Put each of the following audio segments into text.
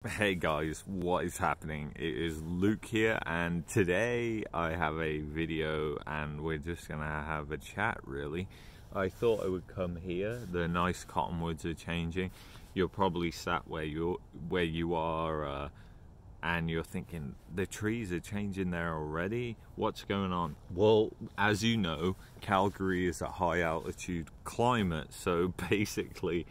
Hey guys, what is happening? It is Luke here, and today I have a video and we're just gonna have a chat really. I thought I would come here. The nice cottonwoods are changing. You're probably sat where you are and you're thinking, the trees are changing there already? What's going on? Well, as you know, Calgary is a high altitude climate, so basically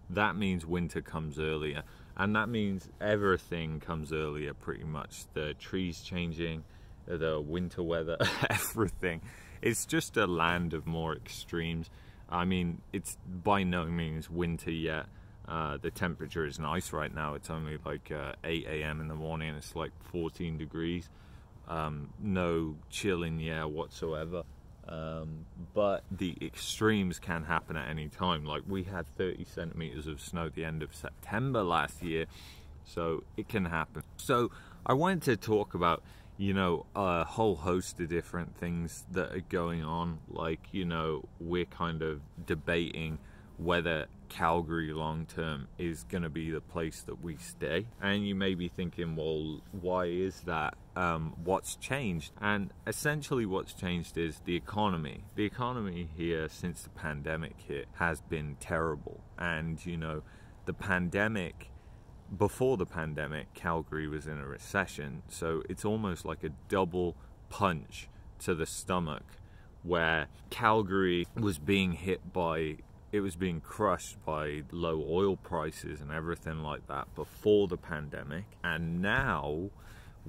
that means winter comes earlier. And that means everything comes earlier, pretty much. The trees changing, the winter weather, everything. It's just a land of more extremes. I mean, it's by no means winter yet. The temperature is nice right now. It's only like 8 a.m. in the morning and it's like 14 degrees. No chill in the air whatsoever. But the extremes can happen at any time. Like, we had 30 centimeters of snow at the end of September last year, so it can happen. So I wanted to talk about, a whole host of different things that are going on. Like, we're kind of debating whether Calgary long term is going to be the place that we stay. And you may be thinking, well, why is that? What's changed? And essentially what's changed is the economy. The economy here since the pandemic hit has been terrible. And the pandemic, before the pandemic, Calgary was in a recession, so it's almost like a double punch to the stomach, where Calgary was being being crushed by low oil prices and everything like that before the pandemic, and now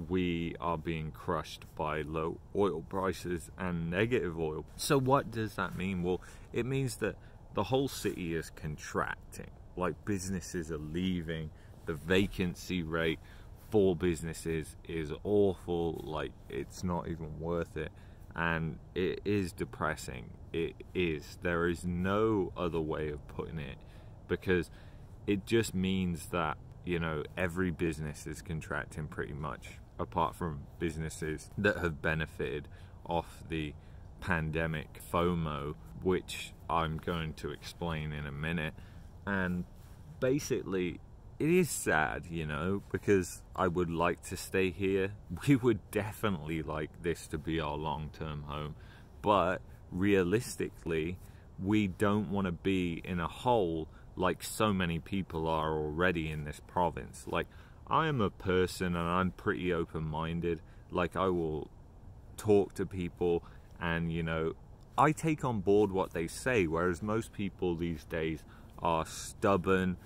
we are being crushed by low oil prices and negative oil. So what does that mean? Well, it means that the whole city is contracting. Like, businesses are leaving. The vacancy rate for businesses is awful. Like, it's not even worth it. And it is depressing. It is. There is no other way of putting it, because it just means that, every business is contracting pretty much, apart from businesses that have benefited off the pandemic FOMO, which I'm going to explain in a minute. And basically, it is sad, because I would like to stay here. We would definitely like this to be our long-term home, but realistically, we don't want to be in a hole like so many people are already in this province. Like, I am a person and I'm pretty open-minded. Like, I will talk to people and, I take on board what they say, whereas most people these days are stubborn.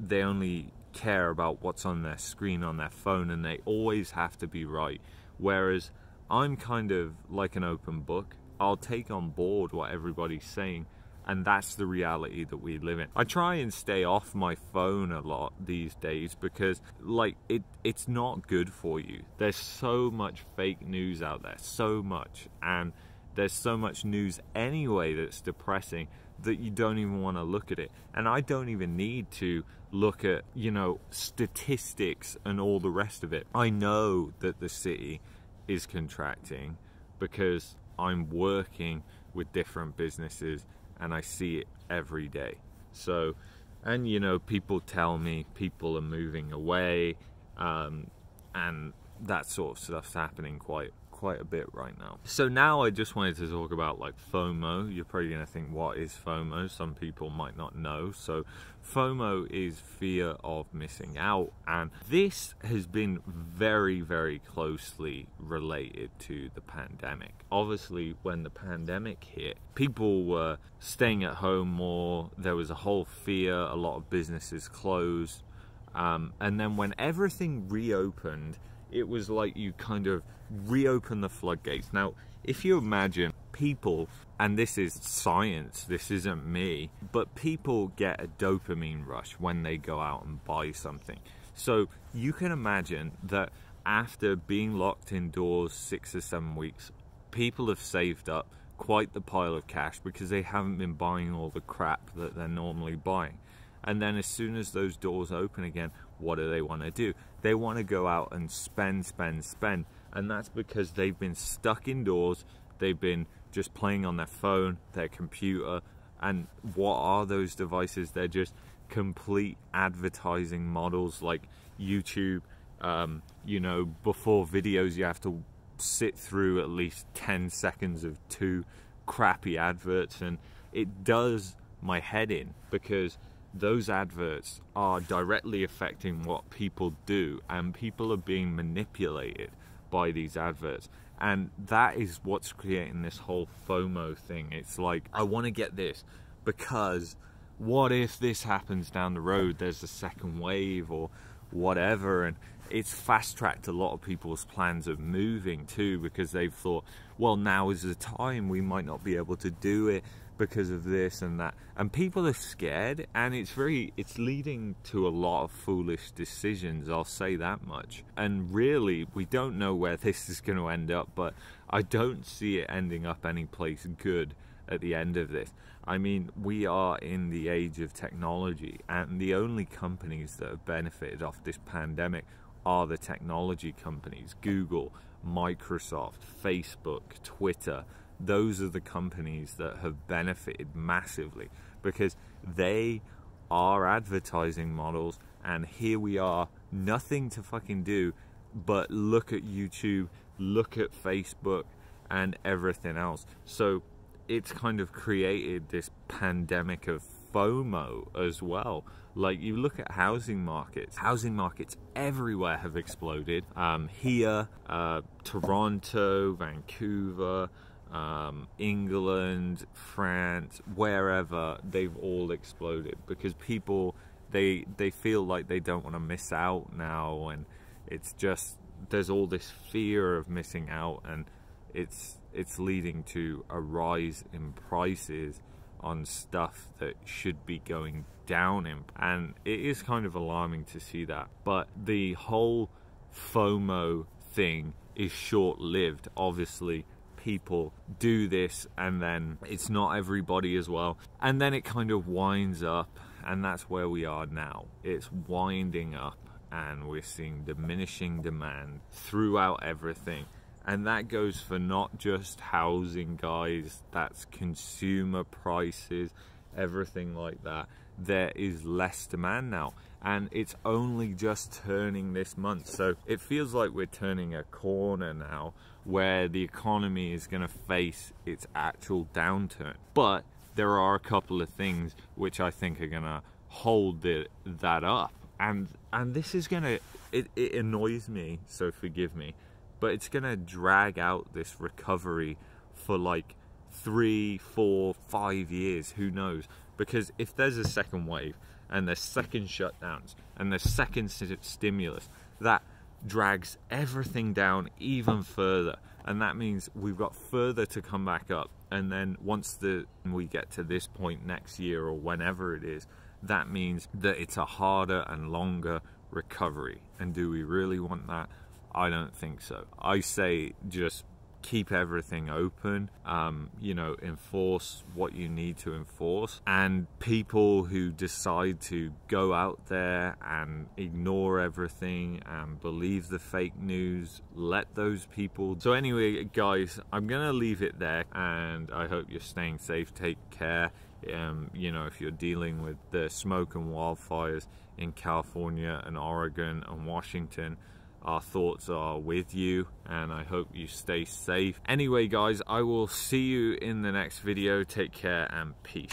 They only care about what's on their screen on their phone, and they always have to be right. Whereas I'm kind of like an open book. I'll take on board what everybody's saying, and that's the reality that we live in. I try and stay off my phone a lot these days because, like, it's not good for you. There's so much fake news out there, so much, and there's so much news anyway that's depressing that you don't even want to look at it. And I don't even need to look at, statistics and all the rest of it. I know that the city is contracting because I'm working with different businesses and I see it every day. So, and people tell me people are moving away, and that sort of stuff's happening quite a bit right now. So now I just wanted to talk about, like, FOMO. You're probably gonna think, what is FOMO? Some people might not know. So FOMO is fear of missing out, and this has been very, very closely related to the pandemic. Obviously, when the pandemic hit, people were staying at home more. There was a whole fear. A lot of businesses closed, and then when everything reopened, it was like you kind of reopen the floodgates. Now, if you imagine people, and this is science, this isn't me, but people get a dopamine rush when they go out and buy something. So you can imagine that after being locked indoors 6 or 7 weeks, people have saved up quite the pile of cash because they haven't been buying all the crap that they're normally buying. And then as soon as those doors open again, what do they want to do? They want to go out and spend. And that's because they've been stuck indoors. They've been just playing on their phone, their computer. And what are those devices? They're just complete advertising models like YouTube. You know, before videos you have to sit through at least 10 seconds of 2 crappy adverts, and it does my head in, because those adverts are directly affecting what people do, and people are being manipulated by these adverts, and that is what's creating this whole FOMO thing. It's like, I want to get this because what if this happens down the road, there's a second wave or whatever. And it's fast-tracked a lot of people's plans of moving too, because they've thought, well, now is the time, we might not be able to do it because of this and that, and people are scared, and it's leading to a lot of foolish decisions, I'll say that much. And really, we don't know where this is going to end up, but I don't see it ending up any place good at the end of this. I mean, we are in the age of technology, and the only companies that have benefited off this pandemic are the technology companies. Google, Microsoft, Facebook, Twitter. Those are the companies that have benefited massively, because they are advertising models, and here we are, nothing to fucking do but look at YouTube, look at Facebook and everything else. So it's kind of created this pandemic of FOMO as well. Like, you look at housing markets everywhere have exploded. Here, Toronto, Vancouver, England, France, wherever, they've all exploded because people, they feel like they don't want to miss out now, and it's just, there's all this fear of missing out, and it's leading to a rise in prices on stuff that should be going down in, and it is kind of alarming to see that. But the whole FOMO thing is short-lived. Obviously people do this, and then it's not everybody as well, and then it kind of winds up, and that's where we are now. It's winding up, and we're seeing diminishing demand throughout everything. And that goes for not just housing, guys, that's consumer prices, everything like that. There is less demand now, and it's only just turning this month. So it feels like we're turning a corner now where the economy is going to face its actual downturn. But there are a couple of things which I think are going to hold that up. And this is going to, it annoys me, so forgive me, but it's going to drag out this recovery for like 3, 4, 5 years, who knows? Because if there's a second wave, and there's second shutdowns, and there's second stimulus, that drags everything down even further. And that means we've got further to come back up. And then once we get to this point next year, or whenever it is, that means that it's a harder and longer recovery. And do we really want that? I don't think so. I say just keep everything open, you know, enforce what you need to enforce, and people who decide to go out there and ignore everything and believe the fake news, let those people. So anyway, guys, I'm gonna leave it there, and I hope you're staying safe. Take care. You know, if you're dealing with the smoke and wildfires in California and Oregon and Washington, our thoughts are with you, and I hope you stay safe. Anyway, guys, I will see you in the next video. Take care and peace.